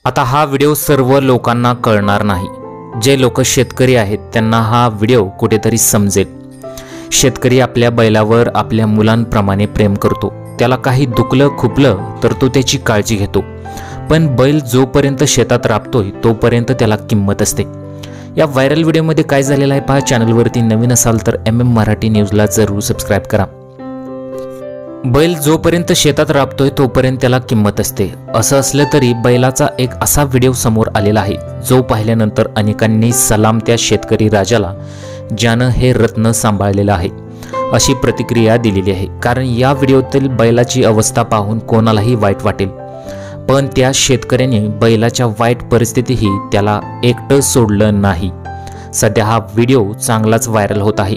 आता हा व्हिडिओ सर्व लोकांना कळणार नाही। जे लोक शेतकरी आहेत त्यांना हा व्हिडिओ कुठेतरी समजेल। शेतकरी आपल्या बैलावर आपल्या मुलांप्रमाणे प्रेम करतो। त्याला काही दुखलं खुपलं तर तो त्याची काळजी घेतो, पण बैल जोपर्यंत शेतात राबतोय तोपर्यंत त्याला किंमत असते। या व्हायरल व्हिडिओमध्ये काय झालेलं आहे पहा। चॅनलवरती नवीन असाल तर MM मराठी न्यूजला जरूर सबस्क्राइब करा। बैल जोपर्यंत शेतात राबतोय तोपर्यंत त्याला किंमत असते। असं असलं तरी बैलाचा एक असा व्हिडिओ समोर आलेला आहे जो पाहिल्यानंतर अनेकांनी सलाम त्या शेतकरी राजाला ज्यानं हे रत्न सांभाळलेलं आहे अशी प्रतिक्रिया दिलेली आहे। कारण या व्हिडिओतील बैलाची अवस्था पाहून कोणालाही वाईट वाटेल, पण त्या शेतकऱ्याने बैलाच्या वाईट परिस्थितीही त्याला एकटं सोडलं नाही। सध्या हा व्हिडिओ चांगलाच व्हायरल होत आहे।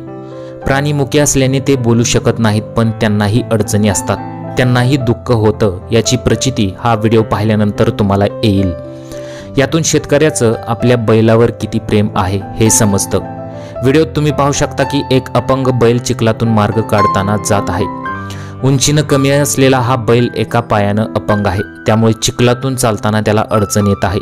प्राणी मुके असल्याने ते बोलू शकत नाहीत, पण त्यांनाही अडचणी असतात, त्यांनाही दुःख होतं। याची प्रचिती हा व्हिडिओ पाहिल्यानंतर तुम्हाला येईल। यातून शेतकऱ्याचं आपल्या बैलावर किती प्रेम आहे हे समजतं। व्हिडिओत तुम्ही पाहू शकता की एक अपंग बैल चिखलातून मार्ग काढताना जात आहे। उंचीनं कमी असलेला हा बैल एका पायानं अपंग आहे, त्यामुळे चिखलातून चालताना त्याला अडचण येत आहे।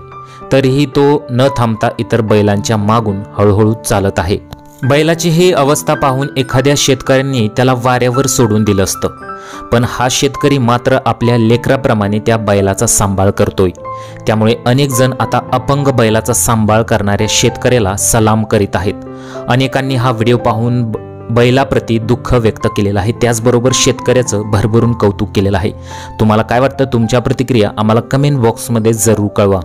तरीही तो न थांबता इतर बैलांच्या मागून हळूहळू चालत आहे। बैलाची ही अवस्था पाहून एखाद्या शेतकऱ्यांनी त्याला वाऱ्यावर सोडून दिलं असतं, पण हा शेतकरी मात्र आपल्या लेकराप्रमाणे त्या बैलाचा सांभाळ करतोय। त्यामुळे अनेक जण आता अपंग बैलाचा सांभाळ करणाऱ्या शेतकऱ्याला सलाम करीत आहेत। अनेकांनी हा व्हिडिओ पाहून बैलाप्रती दुःख व्यक्त केलेलं आहे, त्याचबरोबर शेतकऱ्याचं भरभरून कौतुक केलेलं आहे। तुम्हाला काय वाटतं? तुमच्या प्रतिक्रिया आम्हाला कमेंट बॉक्समध्ये जरूर कळवा।